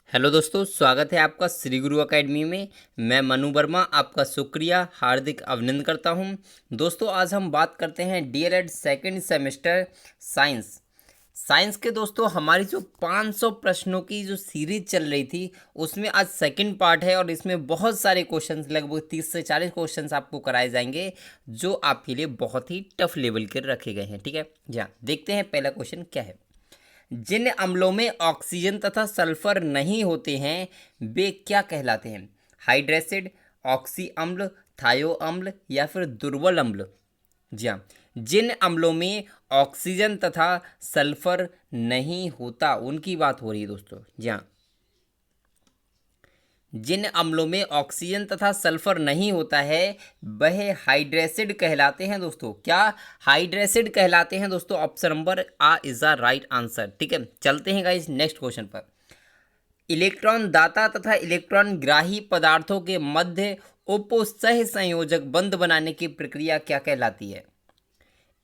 Hello दोस्तों, स्वागत है आपका श्री गुरु एकेडमी में। मैं मनु वर्मा आपका शुक्रिया हार्दिक अभिनंदन करता हूं। दोस्तों, आज हम बात करते हैं डीएलएड सेकंड सेमेस्टर साइंस के। दोस्तों, हमारी जो 500 प्रश्नों की जो सीरीज चल रही थी उसमें आज सेकंड पार्ट है और इसमें बहुत सारे क्वेश्चंस, लगभग 30 से 40 क्वेश्चंस आपको कराए जाएंगे जो आपके लिए बहुत ही टफ लेवल के रखे गए हैं। ठीक है जी हाँ, देखते हैं पहला क्वेश्चन क्या है। जिन अम्लों में ऑक्सीजन तथा सल्फर नहीं होते हैं वे क्या कहलाते हैं? हाइड्रेसिड, ऑक्सी अम्ल, थायो अम्ल या फिर दुर्बल अम्ल? जी हाँ, जिन अम्लों में ऑक्सीजन तथा सल्फर नहीं होता उनकी बात हो रही है दोस्तों। जी हाँ, जिन अम्लों में ऑक्सीजन तथा सल्फर नहीं होता है वह हाइड्रेसिड कहलाते हैं दोस्तों। क्या हाइड्रेसिड कहलाते हैं दोस्तों? ऑप्शन नंबर आ इज द राइट आंसर। ठीक है, चलते हैं गाइस नेक्स्ट क्वेश्चन पर। इलेक्ट्रॉन दाता तथा इलेक्ट्रॉन ग्राही पदार्थों के मध्य उप सह संयोजक बंध बनाने की प्रक्रिया क्या कहलाती है?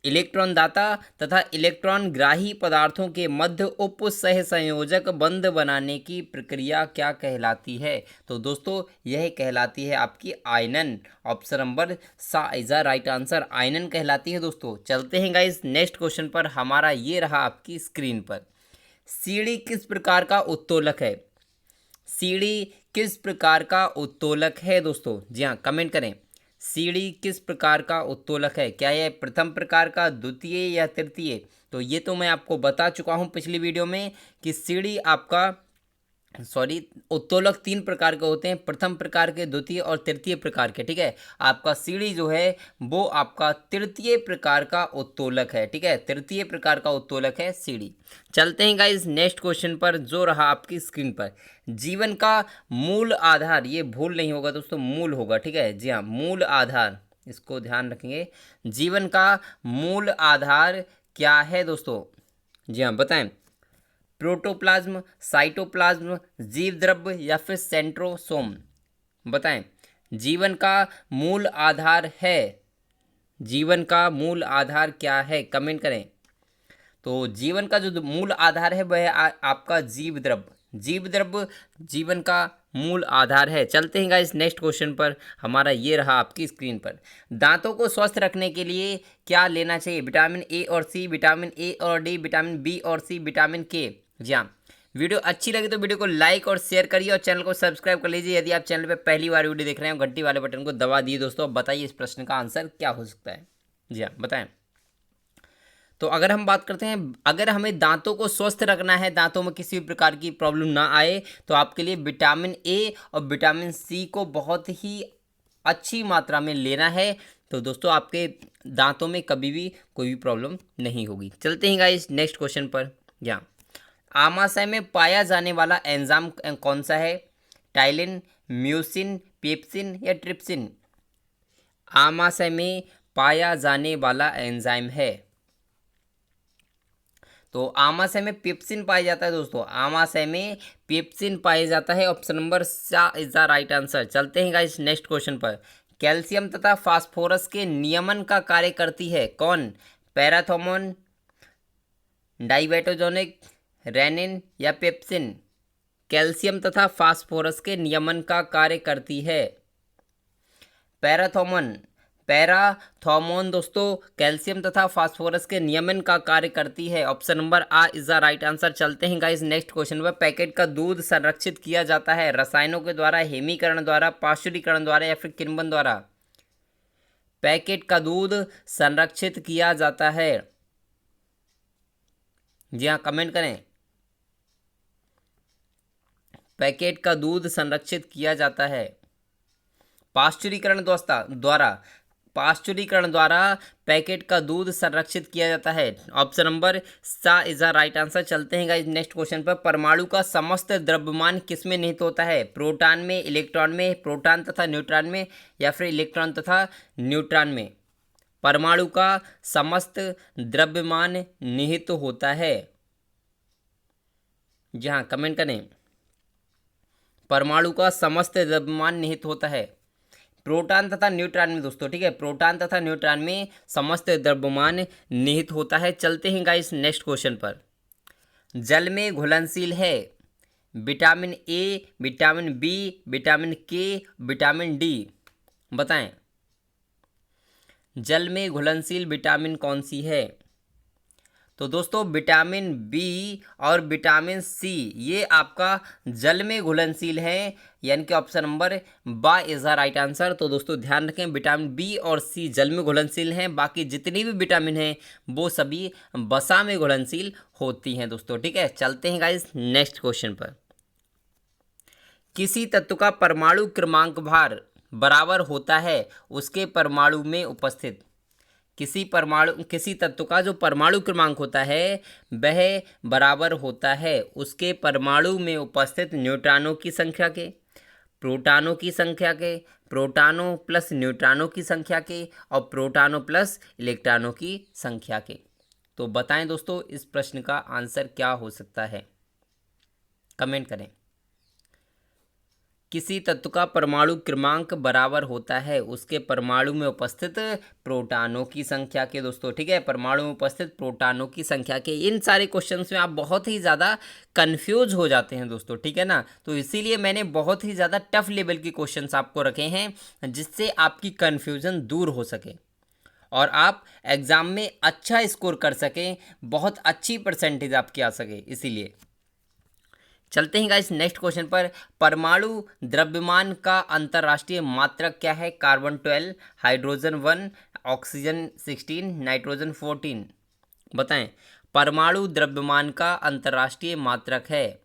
इलेक्ट्रॉन दाता तथा इलेक्ट्रॉन ग्राही पदार्थों के मध्य उप सह संयोजक बंध बनाने की प्रक्रिया क्या कहलाती है? तो दोस्तों, यह कहलाती है आपकी आयनन। ऑप्शन नंबर सा इज द राइट आंसर, आयनन कहलाती है दोस्तों। चलते हैं गाइस नेक्स्ट क्वेश्चन पर। हमारा ये रहा आपकी स्क्रीन पर। सीढ़ी किस प्रकार का उत्तोलक है? सीढ़ी किस प्रकार का उत्तोलक है दोस्तों? जी हाँ, कमेंट करें। सीढ़ी किस प्रकार का उत्तोलक है? क्या यह प्रथम प्रकार का, द्वितीय या तृतीय? तो ये तो मैं आपको बता चुका हूँ पिछली वीडियो में कि सीढ़ी आपका उत्तोलक 3 प्रकार के होते हैं, प्रथम प्रकार के, द्वितीय और तृतीय प्रकार के। ठीक है, आपका सीढ़ी जो है वो आपका तृतीय प्रकार का उत्तोलक है। ठीक है, तृतीय प्रकार का उत्तोलक है सीढ़ी। चलते हैं गाइस नेक्स्ट क्वेश्चन पर जो रहा आपकी स्क्रीन पर। जीवन का मूल आधार, ये भूल नहीं होगा दोस्तों, मूल होगा। ठीक है जी हाँ, मूल आधार, इसको ध्यान रखेंगे। जीवन का मूल आधार क्या है दोस्तों? जी हाँ, बताएं। प्रोटोप्लाज्म, साइटोप्लाज्म, जीव द्रव्य या फिर सेंट्रोसोम? बताएं। जीवन का मूल आधार है, जीवन का मूल आधार क्या है? कमेंट करें। तो जीवन का जो मूल आधार है वह है आपका जीव द्रव्य। जीव द्रव्य जीवन का मूल आधार है। चलते हैं गाइस नेक्स्ट क्वेश्चन पर। हमारा ये रहा आपकी स्क्रीन पर। दांतों को स्वस्थ रखने के लिए क्या लेना चाहिए? विटामिन ए और सी, विटामिन ए और डी, विटामिन बी और सी, विटामिन के? जी हाँ, वीडियो अच्छी लगी तो वीडियो को लाइक और शेयर करिए और चैनल को सब्सक्राइब कर लीजिए। यदि आप चैनल पर पहली बार वीडियो देख रहे हैं, घंटी वाले बटन को दबा दिए दोस्तों। अब बताइए इस प्रश्न का आंसर क्या हो सकता है? जी हाँ, बताएं। तो अगर हम बात करते हैं, अगर हमें दांतों को स्वस्थ रखना है, दांतों में किसी भी प्रकार की प्रॉब्लम ना आए, तो आपके लिए विटामिन ए और विटामिन सी को बहुत ही अच्छी मात्रा में लेना है। तो दोस्तों, आपके दांतों में कभी भी कोई भी प्रॉब्लम नहीं होगी। चलते हैं गाइस नेक्स्ट क्वेश्चन पर। यहाँ आमाशय में पाया जाने वाला एंजाइम कौन सा है? टाइलिन, म्यूसिन, पेप्सिन या ट्रिप्सिन? आमाशय में पाया जाने वाला एंजाइम है तो आमाशय में पेप्सिन पाया जाता है दोस्तों। आमाशय में पेप्सिन पाया जाता है। ऑप्शन नंबर सा इज द राइट आंसर। चलते हैं गाइस नेक्स्ट क्वेश्चन पर। कैल्शियम तथा फास्फोरस के नियमन का कार्य करती है कौन? पैराथोमोन, डाइबेटोजेनिक, रेनिन या पेप्सिन? कैल्शियम तथा फास्फोरस के नियमन का कार्य करती है पैराथोमोन। पैराथोमोन दोस्तों कैल्शियम तथा फास्फोरस के नियमन का कार्य करती है। ऑप्शन नंबर आ इज द राइट आंसर। चलते हैं गाइस नेक्स्ट क्वेश्चन पर। पैकेट का दूध संरक्षित किया जाता है रसायनों के द्वारा, हेमीकरण द्वारा, पाश्चुरीकरण द्वारा या फिर किण्वन द्वारा? पैकेट का दूध संरक्षित किया जाता है। जी हाँ, कमेंट करें। पैकेट का दूध संरक्षित किया जाता है पाश्चुरीकरण द्वारा। पाश्चुरीकरण द्वारा पैकेट का दूध संरक्षित किया जाता है। ऑप्शन नंबर सा इज द राइट आंसर। चलते हैं गाइस नेक्स्ट क्वेश्चन पर। परमाणु का समस्त द्रव्यमान किसमें निहित होता है? प्रोटॉन में, इलेक्ट्रॉन में, प्रोटॉन तथा न्यूट्रॉन में या फिर इलेक्ट्रॉन तथा न्यूट्रॉन में? परमाणु का समस्त द्रव्यमान निहित होता है। जी हाँ, कमेंट करें। परमाणु का समस्त द्रव्यमान निहित होता है प्रोटॉन तथा न्यूट्रॉन में दोस्तों। ठीक है, प्रोटॉन तथा न्यूट्रॉन में समस्त द्रव्यमान निहित होता है। चलते हैं गाइस नेक्स्ट क्वेश्चन पर। जल में घुलनशील है vitamin A, vitamin B, vitamin K, vitamin D. बताएं जल में घुलनशील विटामिन कौन सी है? तो दोस्तों विटामिन बी और विटामिन सी ये आपका जल में घुलनशील है, यानी कि ऑप्शन नंबर बा इज द राइट आंसर। तो दोस्तों ध्यान रखें, विटामिन बी और सी जल में घुलनशील हैं, बाकी जितनी भी विटामिन हैं वो सभी वसा में घुलनशील होती हैं दोस्तों। ठीक है, चलते हैं गाइस नेक्स्ट क्वेश्चन पर। किसी तत्व का परमाणु क्रमांक भार बराबर होता है उसके परमाणु में उपस्थित, किसी तत्व का जो परमाणु क्रमांक होता है वह बराबर होता है उसके परमाणु में उपस्थित न्यूट्रॉनों की संख्या के, प्रोटॉनों की संख्या के, प्रोटॉनों प्लस न्यूट्रॉनों की संख्या के और प्रोटॉनों प्लस इलेक्ट्रॉनों की संख्या के। तो बताएं दोस्तों इस प्रश्न का आंसर क्या हो सकता है, कमेंट करें। किसी तत्व का परमाणु क्रमांक बराबर होता है उसके परमाणु में उपस्थित प्रोटॉनों की संख्या के दोस्तों। ठीक है, परमाणु में उपस्थित प्रोटॉनों की संख्या के। इन सारे क्वेश्चंस में आप बहुत ही ज़्यादा कंफ्यूज हो जाते हैं दोस्तों। ठीक है ना, तो इसीलिए मैंने बहुत ही ज़्यादा टफ लेवल के क्वेश्चंस आपको रखे हैं जिससे आपकी कन्फ्यूज़न दूर हो सके और आप एग्ज़ाम में अच्छा स्कोर कर सकें, बहुत अच्छी परसेंटेज आपकी आ सके। इसीलिए चलते हैं गाइस नेक्स्ट क्वेश्चन पर। परमाणु द्रव्यमान का अंतर्राष्ट्रीय मात्रक क्या है? Carbon 12, hydrogen 1, oxygen 16, nitrogen 14। बताएं परमाणु द्रव्यमान का अंतर्राष्ट्रीय मात्रक है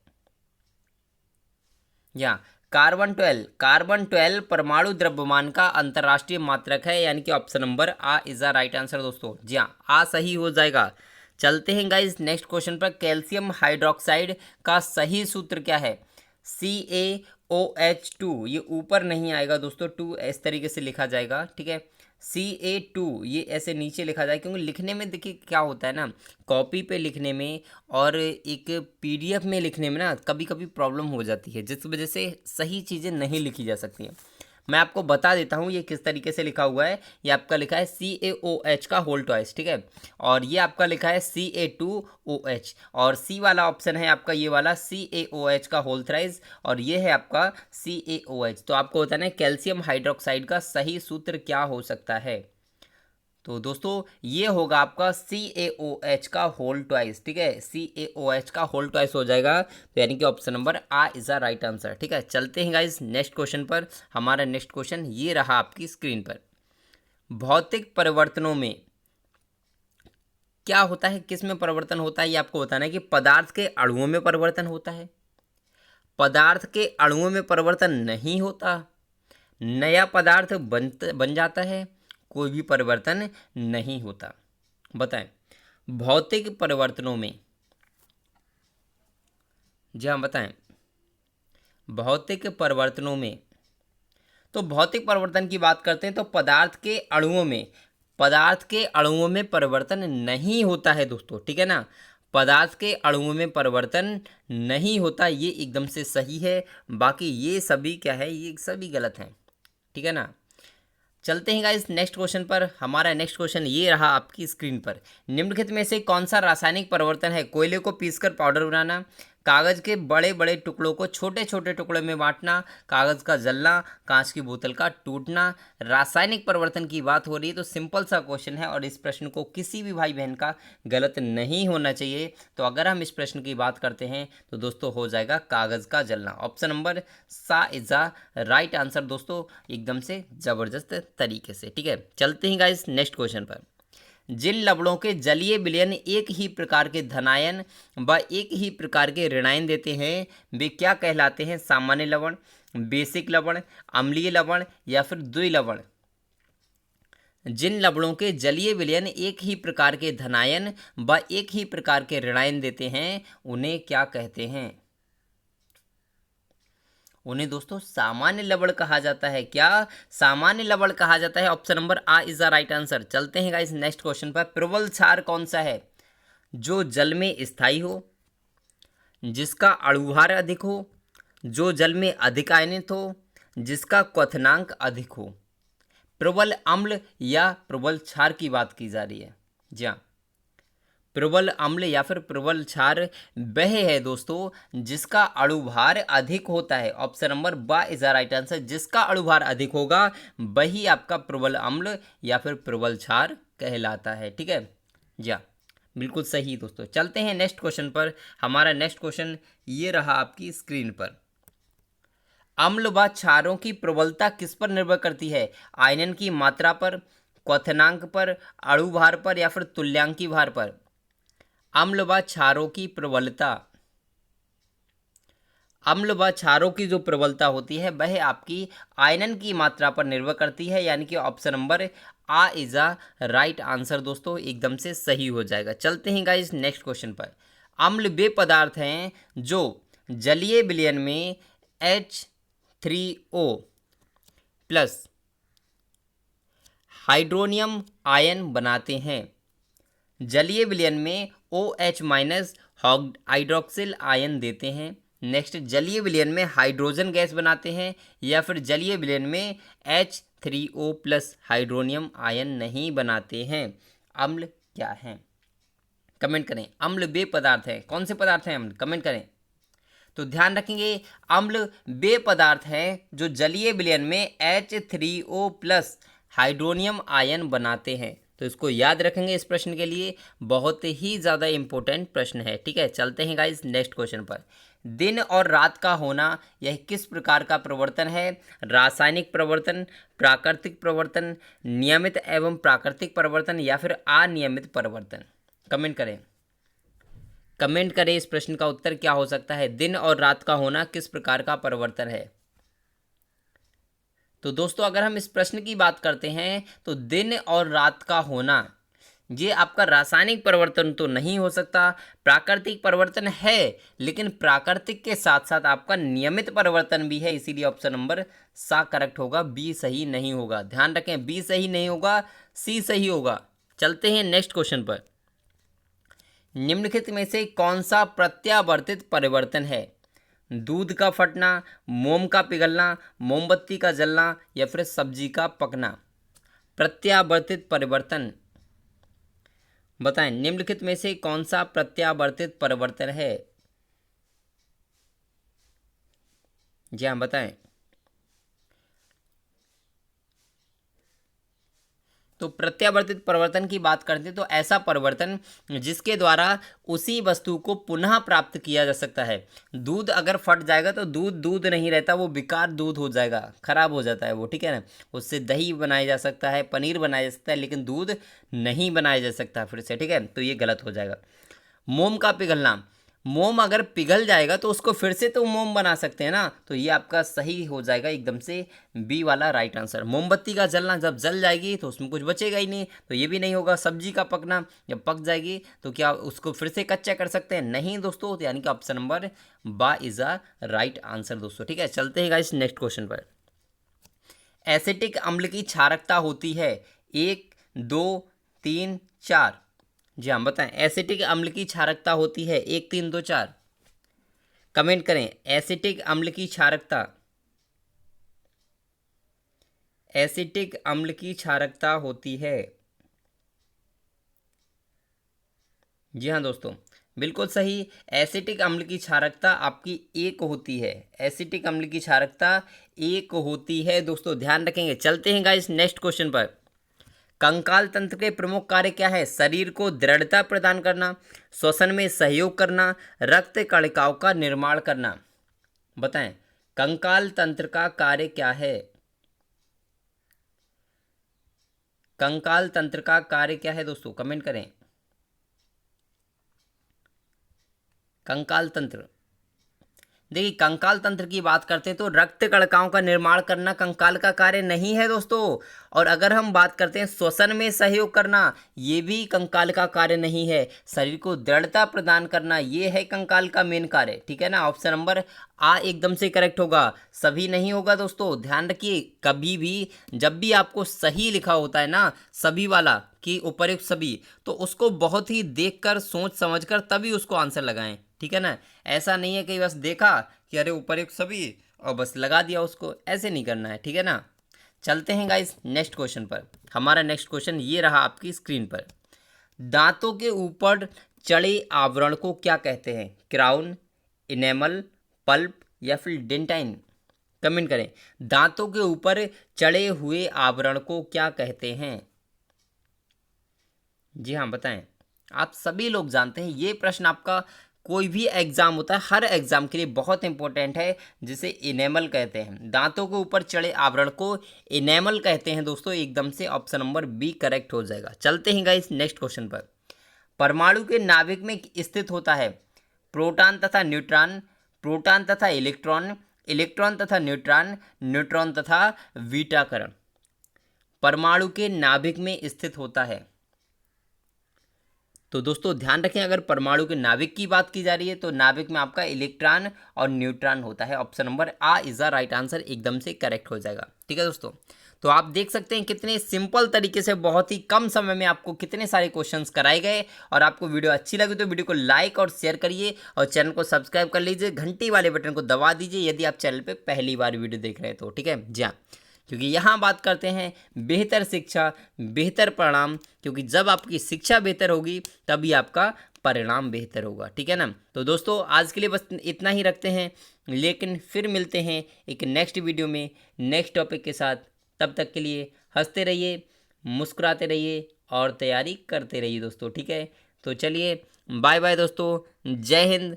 या कार्बन 12 परमाणु द्रव्यमान का अंतर्राष्ट्रीय मात्रक है, यानी कि ऑप्शन नंबर आ इज द राइट आंसर दोस्तों। जी हाँ, आ सही हो जाएगा। चलते हैं गाइस नेक्स्ट क्वेश्चन पर। कैल्शियम हाइड्रोक्साइड का सही सूत्र क्या है? CaOH2, ये ऊपर नहीं आएगा दोस्तों, 2 इस तरीके से लिखा जाएगा। ठीक है, Ca2 ये ऐसे नीचे लिखा जाए, क्योंकि लिखने में देखिए क्या होता है ना, कॉपी पे लिखने में और एक PDF में लिखने में ना कभी कभी प्रॉब्लम हो जाती है, जिस वजह से सही चीज़ें नहीं लिखी जा सकती हैं। मैं आपको बता देता हूँ ये किस तरीके से लिखा हुआ है। ये आपका लिखा है CaOH का होल ट्वाइस। ठीक है, और ये आपका लिखा है Ca2OH और सी वाला ऑप्शन है आपका ये वाला CaOH का होल थ्राइस और ये है आपका CaOH। तो आपको बताना है कैल्शियम हाइड्रोक्साइड का सही सूत्र क्या हो सकता है। तो दोस्तों ये होगा आपका CaOH का होल ट्वाइस। ठीक है, CaOH का होल ट्वाइस हो जाएगा, तो यानी कि ऑप्शन नंबर आ इज द राइट आंसर। ठीक है, चलते हैं गाइस नेक्स्ट क्वेश्चन पर। हमारा नेक्स्ट क्वेश्चन ये रहा आपकी स्क्रीन पर। भौतिक परिवर्तनों में क्या होता है, किस में परिवर्तन होता है, ये आपको बताना है कि पदार्थ के अणुओं में परिवर्तन होता है, पदार्थ के अणुओं में परिवर्तन नहीं होता, नया पदार्थ बन जाता है, कोई भी परिवर्तन नहीं होता। बताएं भौतिक परिवर्तनों में, जी हाँ बताएं भौतिक परिवर्तनों में। तो भौतिक परिवर्तन की बात करते हैं तो पदार्थ के अणुओं में परिवर्तन नहीं होता है दोस्तों। ठीक है ना, पदार्थ के अणुओं में परिवर्तन नहीं होता, ये एकदम से सही है। बाकी ये सभी क्या है, ये सभी गलत हैं। ठीक है ना, चलते हैं गाइस नेक्स्ट क्वेश्चन पर। हमारा नेक्स्ट क्वेश्चन ये रहा आपकी स्क्रीन पर। निम्नलिखित में से कौन सा रासायनिक परिवर्तन है? कोयले को पीसकर पाउडर बनाना, कागज के बड़े बड़े टुकड़ों को छोटे छोटे टुकड़ों में बांटना, कागज का जलना, कांच की बोतल का टूटना। रासायनिक परिवर्तन की बात हो रही है तो सिंपल सा क्वेश्चन है और इस प्रश्न को किसी भी भाई बहन का गलत नहीं होना चाहिए। तो अगर हम इस प्रश्न की बात करते हैं तो दोस्तों हो जाएगा कागज का जलना। ऑप्शन नंबर सा इज द राइट आंसर दोस्तों, एकदम से जबरदस्त तरीके से। ठीक है, चलते हैं गाइस नेक्स्ट क्वेश्चन पर। जिन लवणों के जलीय विलयन एक ही प्रकार के धनायन व एक ही प्रकार के ऋणायन देते हैं वे क्या कहलाते हैं? सामान्य लवण, बेसिक लवण, अम्लीय लवण या फिर द्विलवण। जिन लवणों के जलीय विलयन एक ही प्रकार के धनायन व एक ही प्रकार के ऋणायन देते हैं उन्हें क्या कहते हैं? उन्हें दोस्तों सामान्य लवण कहा जाता है। क्या सामान्य लवण कहा जाता है? ऑप्शन नंबर आ इज द राइट आंसर। चलते हैं गाइस नेक्स्ट क्वेश्चन पर। प्रबल क्षार कौन सा है? जो जल में स्थायी हो, जिसका अणुभार अधिक हो, जो जल में अधिक आयनित हो, जिसका क्वथनांक अधिक हो। प्रबल अम्ल या प्रबल क्षार की बात की जा रही है। जी हाँ, प्रबल अम्ल या फिर प्रबल क्षार वह है दोस्तों जिसका अणुभार अधिक होता है। ऑप्शन नंबर बा इज द राइट आंसर। जिसका अणुभार अधिक होगा वही आपका प्रबल अम्ल या फिर प्रबल क्षार कहलाता है। ठीक है जी हाँ, बिल्कुल सही दोस्तों। चलते हैं नेक्स्ट क्वेश्चन पर। हमारा नेक्स्ट क्वेश्चन ये रहा आपकी स्क्रीन पर। अम्ल व क्षारों की प्रबलता किस पर निर्भर करती है? आयनन की मात्रा पर, क्वथनांक पर, अणुभार पर या फिर तुल्यांकी भार पर? अम्ल व क्षारों की प्रबलता, अम्ल व क्षारों की जो प्रबलता होती है वह आपकी आयनन की मात्रा पर निर्भर करती है, यानी कि ऑप्शन नंबर आ इज अ राइट आंसर दोस्तों, एकदम से सही हो जाएगा। चलते हैं गाइस नेक्स्ट क्वेश्चन पर। अम्ल वे पदार्थ हैं जो जलीय विलयन में H3O प्लस हाइड्रोनियम आयन बनाते हैं। जलीय विलयन में OH माइनस हाइड्रोक्सिल आयन देते हैं। नेक्स्ट, जलीय विलयन में हाइड्रोजन गैस बनाते हैं या फिर जलीय विलयन में H3O प्लस हाइड्रोनियम आयन नहीं बनाते हैं। अम्ल क्या हैं? कमेंट करें। अम्ल वे पदार्थ है, कौन से पदार्थ हैं अम्ल? कमेंट करें। तो ध्यान रखेंगे, अम्ल वे पदार्थ हैं जो जलीय विलयन में H3O प्लस हाइड्रोनियम आयन बनाते हैं। तो इसको याद रखेंगे, इस प्रश्न के लिए बहुत ही ज़्यादा इंपॉर्टेंट प्रश्न है। ठीक है, चलते हैं गाइस नेक्स्ट क्वेश्चन पर। दिन और रात का होना यह किस प्रकार का प्रवर्तन है? रासायनिक प्रवर्तन, प्राकृतिक प्रवर्तन, नियमित एवं प्राकृतिक प्रवर्तन या फिर अनियमित प्रवर्तन? कमेंट करें। कमेंट करें इस प्रश्न का उत्तर क्या हो सकता है। दिन और रात का होना किस प्रकार का परिवर्तन है? तो दोस्तों अगर हम इस प्रश्न की बात करते हैं तो दिन और रात का होना ये आपका रासायनिक परिवर्तन तो नहीं हो सकता, प्राकृतिक परिवर्तन है, लेकिन प्राकृतिक के साथ साथ आपका नियमित परिवर्तन भी है, इसीलिए ऑप्शन नंबर सा करेक्ट होगा, बी सही नहीं होगा। ध्यान रखें, बी सही नहीं होगा, सी सही होगा। चलते हैं नेक्स्ट क्वेश्चन पर। निम्नलिखित में से कौन सा प्रत्यावर्तित परिवर्तन है? दूध का फटना, मोम का पिघलना, मोमबत्ती का जलना या फिर सब्जी का पकना? प्रत्यावर्तित परिवर्तन बताएं, निम्नलिखित में से कौन सा प्रत्यावर्तित परिवर्तन है? जी हाँ बताएं। तो प्रत्यावर्तित परिवर्तन की बात करते हैं तो ऐसा परिवर्तन जिसके द्वारा उसी वस्तु को पुनः प्राप्त किया जा सकता है। दूध अगर फट जाएगा तो दूध दूध नहीं रहता, वो बेकार दूध हो जाएगा, खराब हो जाता है वो। ठीक है ना, उससे दही बनाया जा सकता है, पनीर बनाया जा सकता है, लेकिन दूध नहीं बनाया जा सकता फिर से। ठीक है, तो ये गलत हो जाएगा। मोम का पिघलना, मोम अगर पिघल जाएगा तो उसको फिर से तो मोम बना सकते हैं ना, तो ये आपका सही हो जाएगा एकदम से, बी वाला राइट आंसर। मोमबत्ती का जलना, जब जल जाएगी तो उसमें कुछ बचेगा ही नहीं, तो ये भी नहीं होगा। सब्जी का पकना, जब पक जाएगी तो क्या उसको फिर से कच्चा कर सकते हैं? नहीं दोस्तों, तो यानी कि ऑप्शन नंबर बा इज अ राइट आंसर दोस्तों। ठीक है, चलते हैं गाइस नेक्स्ट क्वेश्चन पर। एसिटिक अम्ल की क्षारकता होती है 1, 2, 3, 4? जी हाँ बताएं, एसिटिक अम्ल की क्षारकता होती है 1, 3, 2, 4? कमेंट करें। एसिटिक अम्ल की क्षारकता, एसिटिक अम्ल की क्षारकता होती है, जी हाँ दोस्तों बिल्कुल सही। एसिटिक अम्ल की क्षारकता आपकी 1 होती है। एसिटिक अम्ल की क्षारकता 1 होती है दोस्तों, ध्यान रखेंगे। चलते हैं गाइस नेक्स्ट क्वेश्चन पर। कंकाल तंत्र के प्रमुख कार्य क्या है? शरीर को दृढ़ता प्रदान करना, श्वसन में सहयोग करना, रक्त कणिकाओं का निर्माण करना? बताएं, कंकाल तंत्र का कार्य क्या है? कंकाल तंत्र का कार्य क्या है दोस्तों? कमेंट करें। कंकाल तंत्र, देखिए कंकाल तंत्र की बात करते हैं तो रक्त कणिकाओं का निर्माण करना कंकाल का कार्य नहीं है दोस्तों। और अगर हम बात करते हैं श्वसन में सहयोग करना, ये भी कंकाल का कार्य नहीं है। शरीर को दृढ़ता प्रदान करना, ये है कंकाल का मेन कार्य। ठीक है ना, ऑप्शन नंबर आ एकदम से करेक्ट होगा, सभी नहीं होगा दोस्तों। ध्यान रखिए, कभी भी जब भी आपको सही लिखा होता है ना, सभी वाला कि उपर्युक्त सभी, तो उसको बहुत ही देखकर सोच समझकर तभी उसको आंसर लगाएं। ठीक है ना, ऐसा नहीं है कि बस देखा कि अरे उपर्युक्त सभी और बस लगा दिया उसको, ऐसे नहीं करना है। ठीक है ना, चलते हैं गाइस नेक्स्ट क्वेश्चन पर। हमारा नेक्स्ट क्वेश्चन ये रहा आपकी स्क्रीन पर। दांतों के ऊपर चढ़े आवरण को क्या कहते हैं? क्राउन, इनेमल, पल्प या फिर डेंटाइन? कमेंट करें। दांतों के ऊपर चढ़े हुए आवरण को क्या कहते हैं? जी हाँ, बताएं। आप सभी लोग जानते हैं ये प्रश्न आपका कोई भी एग्जाम होता है, हर एग्जाम के लिए बहुत इंपॉर्टेंट है, जिसे इनेमल कहते हैं। दांतों के ऊपर चढ़े आवरण को इनेमल कहते हैं दोस्तों। एकदम से ऑप्शन नंबर बी करेक्ट हो जाएगा। चलते हैं गाइस नेक्स्ट क्वेश्चन पर। परमाणु के नाभिक में स्थित होता है प्रोटॉन तथा न्यूट्रॉन, प्रोटॉन तथा इलेक्ट्रॉन, इलेक्ट्रॉन तथा न्यूट्रॉन, न्यूट्रॉन तथा बीटा कण। परमाणु के नाभिक में स्थित होता है। तो दोस्तों ध्यान रखें, अगर परमाणु के नाभिक की बात की जा रही है तो नाभिक में आपका इलेक्ट्रॉन और न्यूट्रॉन होता है। ऑप्शन नंबर आ इज द राइट आंसर, एकदम से करेक्ट हो जाएगा। ठीक है दोस्तों, तो आप देख सकते हैं कितने सिंपल तरीके से बहुत ही कम समय में आपको कितने सारे क्वेश्चंस कराए गए। और आपको वीडियो अच्छी लगी तो वीडियो को लाइक और शेयर करिए और चैनल को सब्सक्राइब कर लीजिए, घंटी वाले बटन को दबा दीजिए यदि आप चैनल पर पहली बार वीडियो देख रहे हैं तो। ठीक है जी हाँ, क्योंकि यहाँ बात करते हैं बेहतर शिक्षा बेहतर परिणाम, क्योंकि जब आपकी शिक्षा बेहतर होगी तभी आपका परिणाम बेहतर होगा। ठीक है ना। तो दोस्तों आज के लिए बस इतना ही रखते हैं, लेकिन फिर मिलते हैं एक नेक्स्ट वीडियो में नेक्स्ट टॉपिक के साथ। तब तक के लिए हंसते रहिए, मुस्कुराते रहिए और तैयारी करते रहिए दोस्तों। ठीक है, तो चलिए बाय बाय दोस्तों, जय हिंद,